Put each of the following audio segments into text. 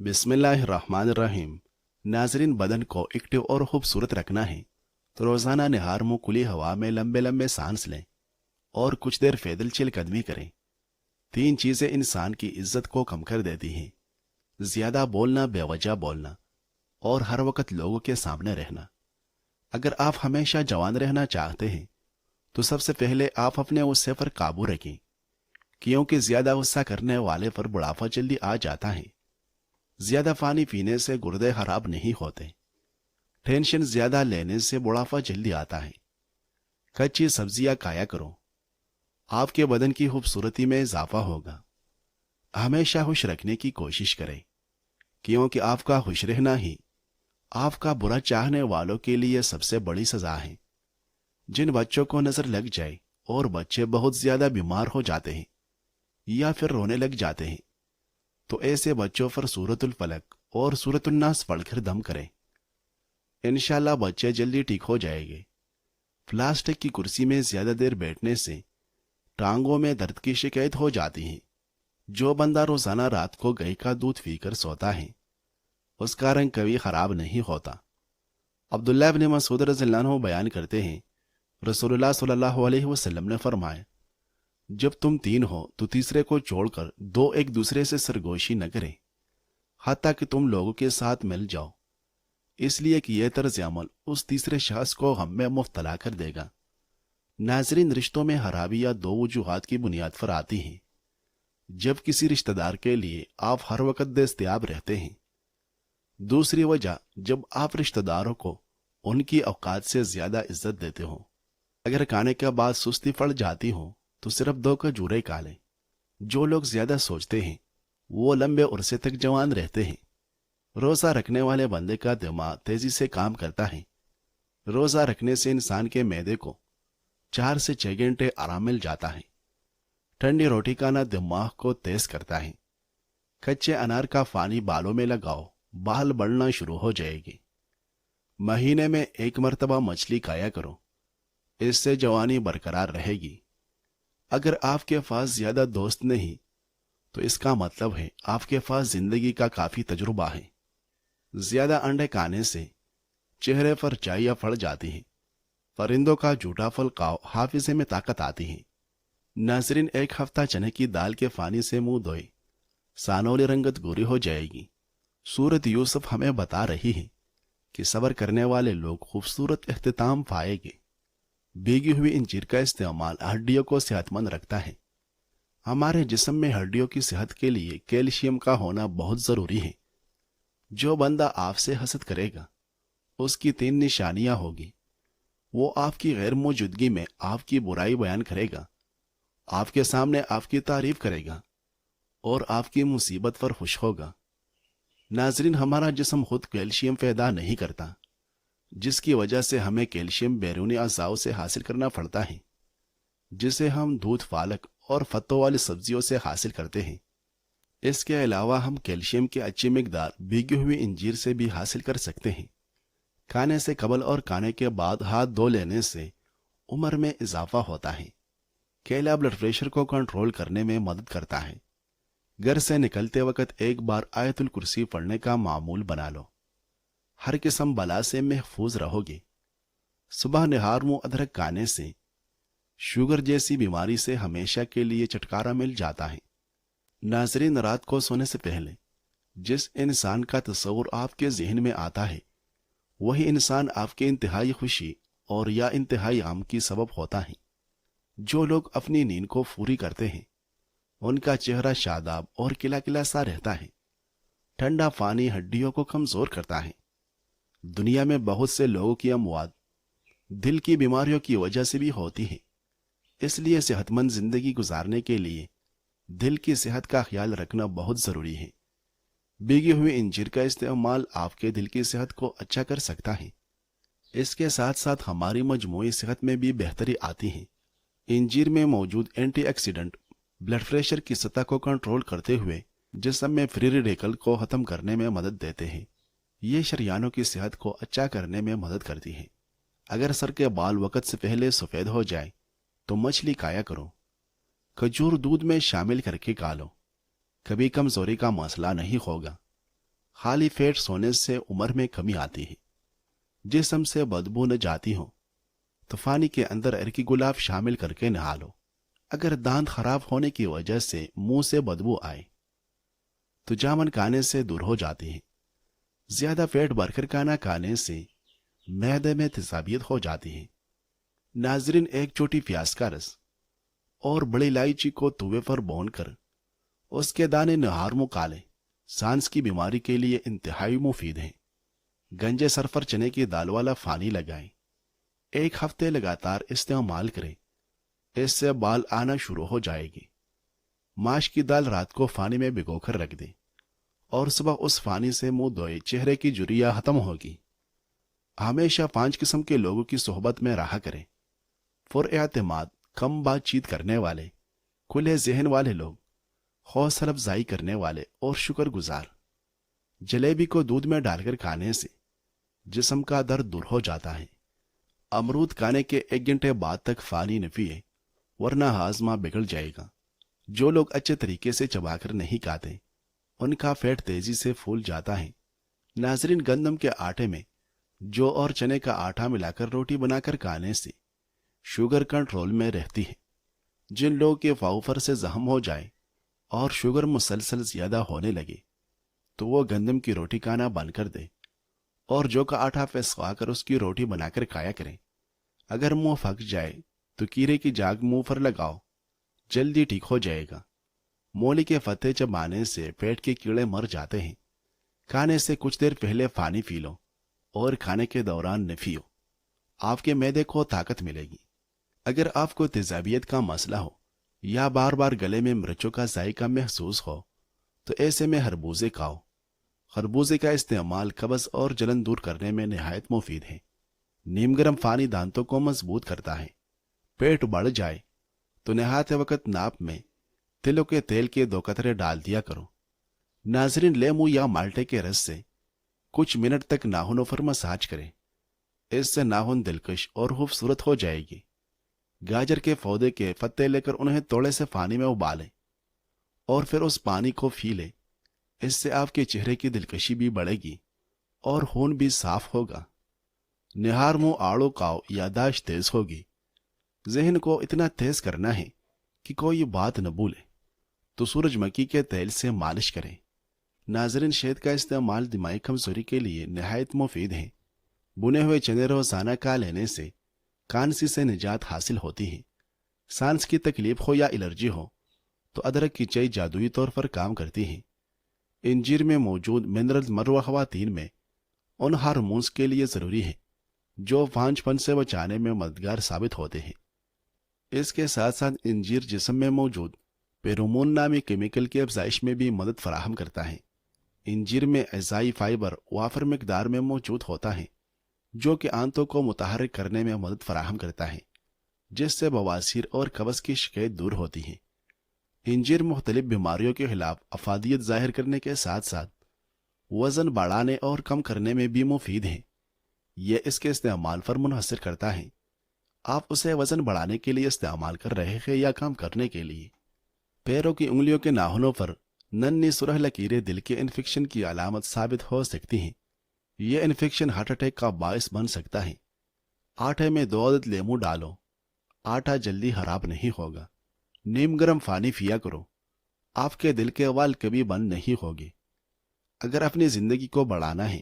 बिस्मिल्लाहिर्रहमानिर्रहीम। नाजरीन, बदन को एक्टिव और खूबसूरत रखना है तो रोज़ाना निहार मुँह खुली हवा में लंबे लंबे सांस लें और कुछ देर पैदल चल कदमी करें। 3 चीज़ें इंसान की इज्जत को कम कर देती हैं: ज़्यादा बोलना, बेवजह बोलना और हर वक्त लोगों के सामने रहना। अगर आप हमेशा जवान रहना चाहते हैं तो सबसे पहले आप अपने गुस्से पर काबू रखें, क्योंकि ज़्यादा गुस्सा करने वाले पर बुढ़ापा जल्दी आ जाता है। ज्यादा पानी पीने से गुर्दे खराब नहीं होते। टेंशन ज्यादा लेने से बुढ़ापा जल्दी आता है। कच्ची सब्जियां खाया करो, आपके बदन की खूबसूरती में इजाफा होगा। हमेशा खुश रखने की कोशिश करें, क्योंकि आपका खुश रहना ही आपका बुरा चाहने वालों के लिए सबसे बड़ी सजा है। जिन बच्चों को नजर लग जाए और बच्चे बहुत ज्यादा बीमार हो जाते हैं या फिर रोने लग जाते हैं, तो ऐसे बच्चों पर सूरतुल फलक और सूरतुल नास पढ़कर दम करें। इंशाल्लाह बच्चे जल्दी ठीक हो जाएंगे। प्लास्टिक की कुर्सी में ज्यादा देर बैठने से टांगों में दर्द की शिकायत हो जाती है। जो बंदा रोजाना रात को गाय का दूध पीकर सोता है उसका रंग कभी खराब नहीं होता। अब्दुल्लाह इब्न मसूद रज़ियल्लाहु अन्हु बयान करते हैं, रसूलुल्लाह सल्लल्लाहु अलैहि वसल्लम ने फरमाया, जब तुम 3 हो तो तीसरे को छोड़कर 2 एक दूसरे से सरगोशी न करें, हत्ता कि तुम लोगों के साथ मिल जाओ, इसलिए कि यह तर्ज अमल उस तीसरे शख्स को हम में मुब्तला कर देगा। नाजरीन, रिश्तों में खराबियां 2 वजूहात की बुनियाद पर आती हैं। जब किसी रिश्तेदार के लिए आप हर वक्त दस्तयाब रहते हैं। दूसरी वजह, जब आप रिश्तेदारों को उनकी औकात से ज्यादा इज्जत देते हो। अगर खाने के बाद सुस्ती पड़ जाती हो तो सिर्फ 2 खजूरें खा लें। जो लोग ज्यादा सोचते हैं वो लंबे अरसे तक जवान रहते हैं। रोजा रखने वाले बंदे का दिमाग तेजी से काम करता है। रोजा रखने से इंसान के मैदे को 4 से 6 घंटे आराम मिल जाता है। ठंडी रोटी खाना दिमाग को तेज करता है। कच्चे अनार का पानी बालों में लगाओ, बाल बढ़ना शुरू हो जाएगी। महीने में 1 मरतबा मछली खाया करो, इससे जवानी बरकरार रहेगी। अगर आपके पास ज्यादा दोस्त नहीं तो इसका मतलब है आपके पास जिंदगी का काफी तजुर्बा है। ज्यादा अंडे खाने से चेहरे पर चाइयां पड़ जाती है। परिंदों का झूठा फल खाओ, हाफिजे में ताकत आती है। नाजरीन, 1 हफ्ता चने की दाल के पानी से मुंह धोए, सानौली रंगत गोरी हो जाएगी। सूरत यूसुफ हमें बता रही है कि सब्र करने वाले लोग खूबसूरत इख्तिताम पाएंगे। भीगी हुई इंजीर का इस्तेमाल हड्डियों को सेहतमंद रखता है। हमारे जिस्म में हड्डियों की सेहत के लिए कैल्शियम का होना बहुत जरूरी है। जो बंदा आपसे हसद करेगा उसकी 3 निशानियां होगी। वो आपकी गैर मौजूदगी में आपकी बुराई बयान करेगा, आपके सामने आपकी तारीफ करेगा और आपकी मुसीबत पर खुश होगा। नाजरीन, हमारा जिस्म खुद कैल्शियम पैदा नहीं करता, जिसकी वजह से हमें कैल्शियम बैरूनी अज़ाओं से हासिल करना पड़ता है, जिसे हम दूध, पालक और फत्तों वाली सब्जियों से हासिल करते हैं। इसके अलावा हम कैल्शियम की अच्छी मिकदार भीगी हुई इंजीर से भी हासिल कर सकते हैं। खाने से कबल और खाने के बाद हाथ धो लेने से उम्र में इजाफा होता है। केला ब्लड प्रेशर को कंट्रोल करने में मदद करता है। घर से निकलते वक्त 1 बार आयतुल कुर्सी पढ़ने का मामूल बना लो। हर किस्म बला से महफूज रहोगे। सुबह निहार मुंह अदरक खाने से शुगर जैसी बीमारी से हमेशा के लिए छुटकारा मिल जाता है। नाजरीन, रात को सोने से पहले जिस इंसान का तस्वुर आपके जहन में आता है वही इंसान आपके इंतहाई खुशी और या इंतहाई गम की सबब होता है। जो लोग अपनी नींद को पूरी करते हैं उनका चेहरा शादाब और किला किला सा रहता है। ठंडा पानी हड्डियों को कमजोर करता है। दुनिया में बहुत से लोगों की अमवात दिल की बीमारियों की वजह से भी होती है। इसलिए सेहतमंद जिंदगी गुजारने के लिए दिल की सेहत का ख्याल रखना बहुत जरूरी है। भीगी हुई इंजीर का इस्तेमाल आपके दिल की सेहत को अच्छा कर सकता है। इसके साथ साथ हमारी मजमूई सेहत में भी बेहतरी आती है। इंजीर में मौजूद एंटीऑक्सीडेंट ब्लड प्रेशर की सतह को कंट्रोल करते हुए जिस्म में फ्री रेडिकल को खत्म करने में मदद देते हैं। ये शरियानों की सेहत को अच्छा करने में मदद करती है। अगर सर के बाल वक्त से पहले सफेद हो जाए तो मछली खाया करो। खजूर दूध में शामिल करके खा लो, कभी कमजोरी का मसला नहीं होगा। خالی پیٹ سونے سے عمر میں کمی آتی ہے۔ جسم سے بدبو نہ جاتی ہو تو پانی کے اندر ارکی گلاب شامل کر کے نہا لو۔ اگر دانت خراب ہونے کی وجہ سے منہ سے بدبو آئے تو جامن کھانے سے دور ہو جاتی ہے۔ زیادہ پیٹ بھر کر کھانا کھانے سے معدے میں تیزابیت ہو جاتی ہے۔ ناظرین، ایک چھوٹی پیاز کا رس اور بڑی الائچی کو توے پر بھون کر اس کے دانے نہار منہ کھالیں، سانس کی بیماری کے لیے انتہائی مفید ہیں۔ گنجے سر پر چنے کی دال والا پانی لگائیں، 1 ہفتے لگاتار استعمال کریں، اس سے بال آنا شروع ہو جائے گی۔ ماش کی دال رات کو پانی میں بھگو کر رکھ دیں اور صبح اس پانی سے منہ دھوئے، چہرے کی جھریاں ختم ہوگی۔ ہمیشہ 5 قسم کے لوگوں کی صحبت میں رہا کریں: پر اعتماد، کم بات چیت کرنے والے، کھلے ذہن والے لوگ، حوصلہ افزائی کرنے والے اور شکر گزار۔ جلیبی کو دودھ میں ڈال کر کھانے سے جسم کا درد دور ہو جاتا ہے۔ امرود کھانے کے 1 گھنٹے بعد تک پانی نہ پیے، ورنہ ہاضمہ بگڑ جائے گا۔ جو لوگ اچھے طریقے سے چبا کر نہیں کھاتے ان کا پیٹ تیزی سے پھول جاتا ہے۔ ناظرین، گندم کے آٹے میں جو اور چنے کا آٹا ملا کر روٹی بنا کر کھانے سے شوگر کنٹرول میں رہتی ہے۔ جن لوگوں کے فاؤفر سے زخم ہو جائے اور شوگر مسلسل زیادہ ہونے لگے تو وہ گندم کی روٹی کھانا بند کر دے اور جو کا آٹا پسوا کر اس کی روٹی بنا کر کھایا کریں۔ اگر منہ پھک جائے تو کیڑے کی جاگ منہ پر لگاؤ، جلدی ٹھیک ہو جائے گا۔ مولی کے پتے چبانے سے پیٹ کے کیڑے مر جاتے ہیں۔ کھانے سے کچھ دیر پہلے پانی پی لو اور کھانے کے دوران نہ پیو، آپ کے معدے کو طاقت ملے گی۔ اگر آپ کو تیزابیت کا مسئلہ ہو یا بار بار گلے میں مرچوں کا ذائقہ محسوس ہو تو ایسے میں خربوزے کھاؤ۔ خربوزے کا استعمال قبض اور جلن دور کرنے میں نہایت مفید ہے۔ نیم گرم پانی دانتوں کو مضبوط کرتا ہے۔ پیٹ بڑھ جائے تو نہاتے وقت ناپ میں تلوں کے تیل کے 2 قطرے ڈال دیا کرو۔ ناظرین، لیمو یا مالٹے کے رس سے کچھ منٹ تک ناخنوں پر مساج کریں، اس سے ناخن دلکش اور خوبصورت ہو جائے گی۔ گاجر کے پودے کے پتے لے کر انہیں تھوڑے سے پانی میں ابالیں اور پھر اس پانی کو پی لیں، اس سے آپ کے چہرے کی دلکشی بھی بڑھے گی اور خون بھی صاف ہوگا۔ نہار منہ آڑو کھاؤ، یادداشت تیز ہوگی۔ ذہن کو اتنا تیز کرنا ہے کہ کوئی بات نہ بھولے تو سورج مکھی کے تیل سے مالش کریں۔ ناظرین، شہد کا استعمال دماغی کمزوری کے لیے نہایت مفید ہے۔ بنے ہوئے چنے روزانہ کھا لینے سے کانسی سے نجات حاصل ہوتی ہے۔ سانس کی تکلیف ہو یا الرجی ہو تو ادرک کی چائے جادوئی طور پر کام کرتی ہے۔ انجیر میں موجود منرل مروہ خواتین میں ان ہارمونز کے لیے ضروری ہے جو پانچ پن سے بچانے میں مددگار ثابت ہوتے ہیں۔ اس کے ساتھ ساتھ انجیر جسم میں موجود پیرومون نامی کیمیکل کی افزائش میں بھی مدد فراہم کرتا ہے۔ انجیر میں غذائی فائبر وافر مقدار میں موجود ہوتا ہے جو کہ آنتوں کو متحرک کرنے میں مدد فراہم کرتا ہے، جس سے بواسیر اور قبض کی شکایت دور ہوتی ہے۔ انجیر مختلف بیماریوں کے خلاف افادیت ظاہر کرنے کے ساتھ ساتھ وزن بڑھانے اور کم کرنے میں بھی مفید ہے۔ یہ اس کے استعمال پر منحصر کرتا ہے، آپ اسے وزن بڑھانے کے لیے استعمال کر رہے ہیں یا کم کرنے کے لیے۔ پیروں کی انگلیوں کے ناخنوں پر ننھی سرخ لکیریں دل کے انفیکشن کی علامت ثابت ہو سکتی ہیں۔ یہ انفیکشن ہارٹ اٹیک کا باعث بن سکتا ہے۔ آٹے میں 2 عدد لیمو ڈالو، آٹا جلدی خراب نہیں ہوگا۔ نیم گرم پانی پیا کرو، آپ کے دل کے وال کبھی بند نہیں ہوگے۔ اگر اپنی زندگی کو بڑھانا ہے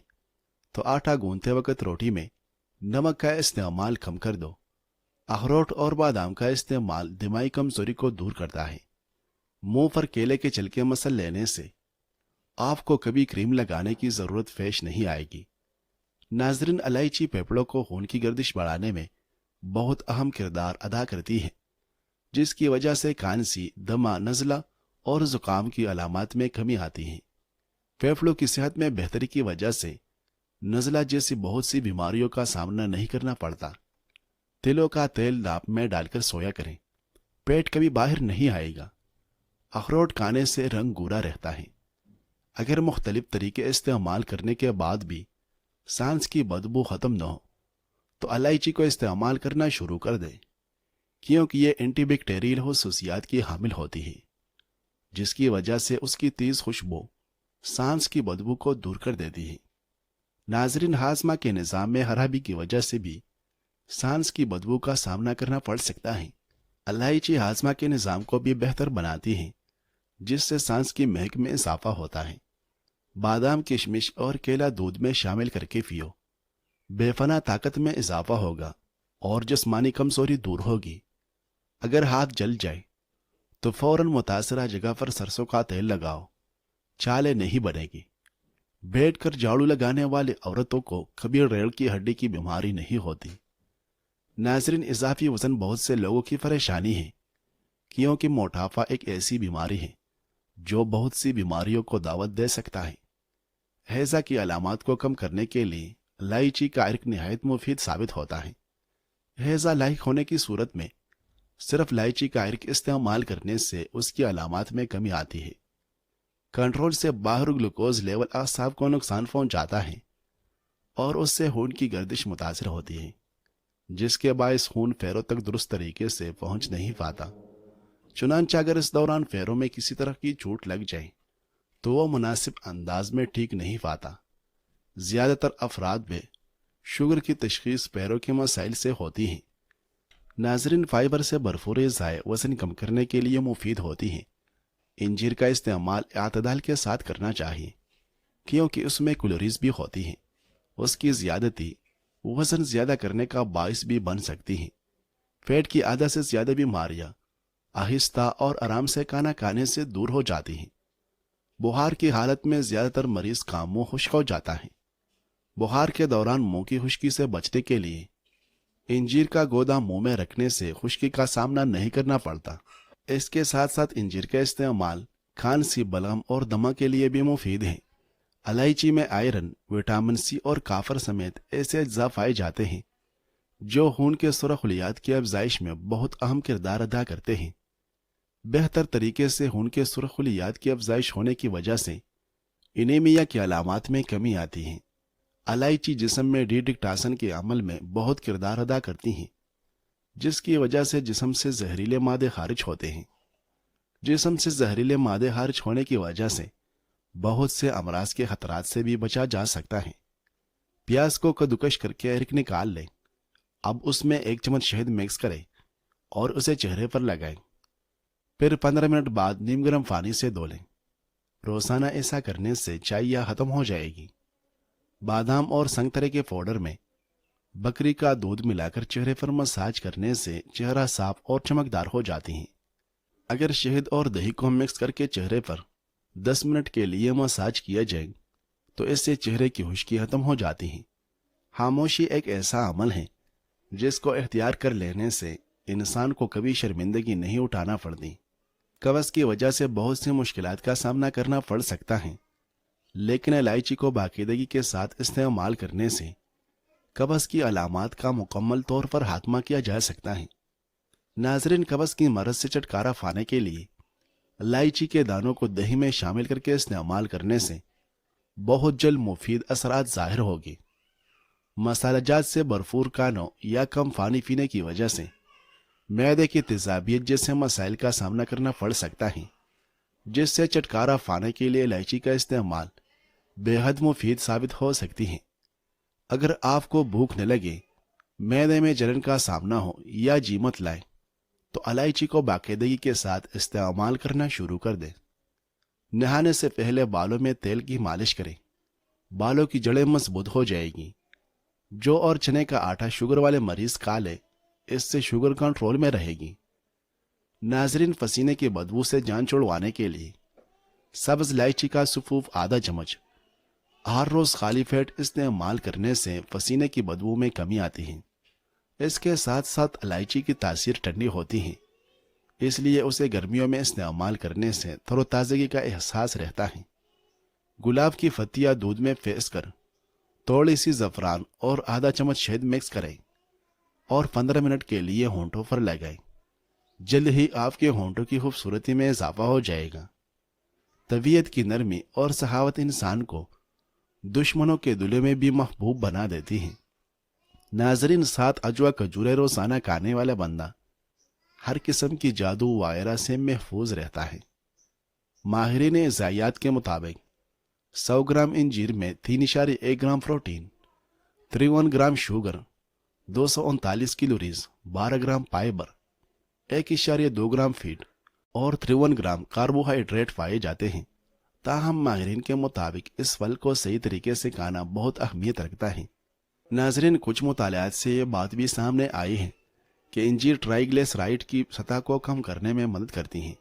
تو آٹا گوندتے وقت روٹی میں نمک کا استعمال کم کر دو۔ اخروٹ اور بادام کا استعمال دماغی کمزوری کو دور کرتا ہے۔ منہ پر کیلے کے چھلکے مسل لینے سے آپ کو کبھی کریم لگانے کی ضرورت پیش نہیں آئے گی۔ ناظرین، الائچی پھیپھڑوں کو خون کی گردش بڑھانے میں بہت اہم کردار ادا کرتی ہے، جس کی وجہ سے کھانسی، دمہ، نزلہ اور زکام کی علامات میں کمی آتی ہے۔ پھیپھڑوں کی صحت میں بہتری کی وجہ سے نزلہ جیسی بہت سی بیماریوں کا سامنا نہیں کرنا پڑتا۔ تلوں کا تیل ناپ میں ڈال کر سویا کریں، پیٹ کبھی باہر نہیں آئے گا۔ اخروٹ کھانے سے رنگ گورا رہتا ہے۔ اگر مختلف طریقے استعمال کرنے کے بعد بھی سانس کی بدبو ختم نہ ہو تو الائچی کو استعمال کرنا شروع کر دیں، کیونکہ یہ اینٹی بیکٹیریل خصوصیات کی حامل ہوتی ہے، جس کی وجہ سے اس کی تیز خوشبو सांस की बदबू को दूर कर देती है। नाजरीन, हाजमा के निज़ाम में खराबी की वजह से भी सांस की बदबू का सामना करना पड़ सकता है। इलायची हाजमा के निज़ाम को भी बेहतर बनाती है, जिससे सांस की महक में इजाफा होता है। बादाम, किशमिश और केला दूध में शामिल करके पियो। बेफना ताकत में इजाफा होगा और जिस्मानी कमजोरी दूर होगी। अगर हाथ जल जाए तो फौरन मुतासरा जगह पर सरसों का तेल लगाओ, चाले नहीं बनेगी। बैठकर झाड़ू लगाने वाली औरतों को कभी रीढ़ की हड्डी की बीमारी नहीं होती। नाजरीन, इजाफी वजन बहुत से लोगों की परेशानी है, क्योंकि मोटापा एक ऐसी बीमारी है जो बहुत सी बीमारियों को दावत दे सकता है। हैजा की अलामत को कम करने के लिए इलायची का अर्क निहायत मुफीद साबित होता है। हैजा लाइक होने की सूरत में सिर्फ इलायची का अर्क इस्तेमाल करने से उसकी अलामत में कमी आती है। कंट्रोल से बाहर ग्लूकोज लेवल आसाब को नुकसान पहुंचाता है और उससे खून की गर्दिश मुतासर होती है, जिसके बायस खून पैरों तक दुरुस्त तरीके से पहुंच नहीं पाता। चुनांचे अगर इस दौरान पैरों में किसी तरह की चोट लग जाए तो वो मुनासिब अंदाज में ठीक नहीं पाता। ज्यादातर अफराद में शुगर की तशखीस पैरों के मसाइल से होती है। नाजरीन, फाइबर से भरपूर ग़िज़ाएं वजन कम करने के लिए मुफीद होती हैं। इंजीर का इस्तेमाल अतदाल के साथ करना चाहिए, क्योंकि उसमें कैलोरीज भी होती हैं। उसकी ज्यादती वजन ज्यादा करने का बायस भी बन सकती है। पेट की आधा से ज्यादा बीमारियां आहिस्ता और आराम से खाना खाने से दूर हो जाती हैं। बुखार की हालत में ज्यादातर मरीज का मुंह खुश्क हो जाता है। बुखार के दौरान मुंह की खुश्की से बचने के लिए इंजीर का गोदा मुंह में रखने से खुश्की का सामना नहीं करना पड़ता। इसके साथ साथ इंजीर का इस्तेमाल खांसी, बलगम और दमा के लिए भी मुफीद है। इलायची में आयरन, विटामिन सी और काफर समेत ऐसे अज्जा पाए जाते हैं जो खून के सुरखलियात की अफजाइश में बहुत अहम किरदार अदा करते हैं। बेहतर तरीके से खून के सुरखलियात की अफजाइश होने की वजह से एनीमिया की अलामात में कमी आती है। इलायची जिस्म में डिटॉक्सिफिकेशन के अमल में बहुत किरदार अदा करती हैं, जिसकी वजह से जिस्म से जहरीले मादे खारिज होते हैं। जिस्म से जहरीले मादे खारिज होने की वजह से बहुत से अमराज के खतरात से भी बचा जा सकता है। प्याज को कद्दूकश करके अर्क निकाल लें। अब उसमें 1 चम्मच शहद मिक्स करें और उसे चेहरे पर लगाएं। फिर 15 मिनट बाद नीम गर्म पानी से धो लें। रोजाना ऐसा करने से चाइया खत्म हो जाएगी। बादाम और संगतरे के पाउडर में बकरी का दूध मिलाकर चेहरे पर मसाज करने से चेहरा साफ और चमकदार हो जाती है। अगर शहद और दही को मिक्स करके चेहरे पर 10 मिनट के लिए मसाज किया जाए तो इससे चेहरे की खुश्की खत्म हो जाती है। खामोशी एक ऐसा अमल है जिसको इख्तियार कर लेने से इंसान को कभी शर्मिंदगी नहीं उठाना पड़ती। कब्ज़ की वजह से बहुत सी मुश्किलात का सामना करना पड़ सकता है, लेकिन इलायची को बाकायदगी के साथ इस्तेमाल करने से कब्ज़ की अलामात का मुकम्मल तौर पर खात्मा किया जा सकता है। नाजरीन, कब्ज़ की मरज से छुटकारा पाने के लिए इलायची के दानों को दही में शामिल करके इस्तेमाल करने से बहुत जल्द मुफीद असरात ज़ाहिर होगी। मसालाजात से भरपूर खानों या कम पानी पीने की वजह से मैदे की तेजाबियत जैसे मसाइल का सामना करना पड़ सकता है, जिससे छुटकारा पाने के लिए इलायची का इस्तेमाल बेहद मुफीद साबित हो सकती है। अगर आपको भूख न लगे, मैदे में जलन का सामना हो या जीमत लाए तो इलायची को बाकायदगी के साथ इस्तेमाल करना शुरू कर दें। नहाने से पहले बालों में तेल की मालिश करें। बालों की जड़ें मजबूत हो जाएगी। जौ और चने का आटा शुगर वाले मरीज खा ले, इससे शुगर कंट्रोल में रहेगी। नाजरीन, पसीने की बदबू से जान छुड़वाने के लिए सब्ज इलायची का सुफूफ आधा चम्मच हर रोज खाली पेट इस्तेमाल करने से पसीने की बदबू में कमी आती है। इसके साथ साथ इलायची की तासीर ठंडी होती है, इसलिए उसे गर्मियों में इस्तेमाल करने से तरोताज़गी का एहसास रहता है। गुलाब की फतियाँ दूध में फेंस कर थोड़ी सी ज़फ़रान और आधा चम्मच शहद मिक्स करें और 15 मिनट के लिए होंठों पर लगाएं। जल्द ही आपके होंठों की खूबसूरती में इजाफा हो जाएगा। तबीयत की नरमी और सहावत इंसान को दुश्मनों के दुले में भी महबूब बना देती है। नाजरीन, 7 अजवा खजूरें रोजाना खाने वाला बंदा हर किस्म की जादू वायरा से महफूज रहता है। माहिरीन ग़िज़ायात के मुताबिक 100 ग्राम इंजीर में 3.1 gram protein, 53 gram sugar, 239 calories, 12 ग्राम फाइबर, 1.2 ग्राम फीड और 53 ग्राम कार्बोहाइड्रेट पाए जाते हैं। ताहम माहिरीन के मुताबिक इस फल को सही तरीके से खाना बहुत अहमियत रखता है। नाजरीन, कुछ मुतालात से ये बात भी सामने आई है कि इंजीर ट्राइग्लिसराइड की सतह को कम करने में मदद करती हैं,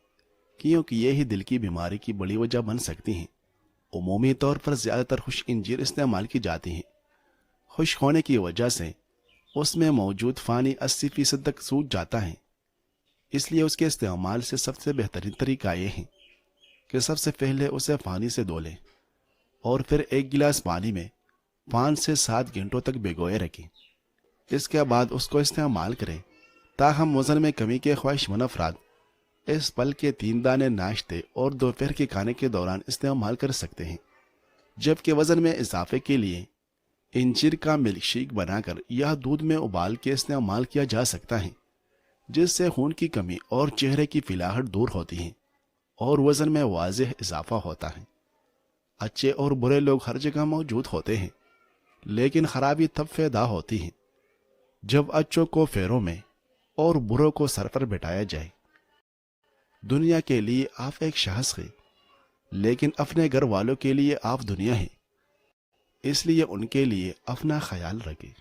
क्योंकि ये ही दिल की बीमारी की बड़ी वजह बन सकती हैं। उमूमी तौर पर ज़्यादातर खुश्क इंजीर इस्तेमाल की जाती हैं। खुश्क होने की वजह से उसमें मौजूद पानी 80% तक सूख जाता है, इसलिए उसके इस्तेमाल से सबसे बेहतरीन तरीका यह है कि सबसे पहले उसे पानी से धो लें और फिर 1 गिलास पानी में 5 से 7 घंटों तक भिगोए रखें। इसके बाद उसको इस्तेमाल करें। ताहम वज़न में कमी के ख्वाहिशमंद अफराद इस फल के 3 दाने नाश्ते और दोपहर के खाने के दौरान इस्तेमाल कर सकते हैं। जबकि वज़न में इजाफे के लिए इंजीर का मिल्क शेक बनाकर या दूध में उबाल के इस्तेमाल किया जा सकता है, जिससे खून की कमी और चेहरे की फिलाहट दूर होती है और वज़न में वाज़ेह इजाफा होता है। अच्छे और बुरे लोग हर जगह मौजूद होते हैं, लेकिन खराबी तब पैदा होती है जब अच्छों को पैरों में और बुरों को सर पर बिठाया जाए। दुनिया के लिए आप एक शख्स हैं, लेकिन अपने घर वालों के लिए आप दुनिया हैं, इसलिए उनके लिए अपना ख्याल रखें।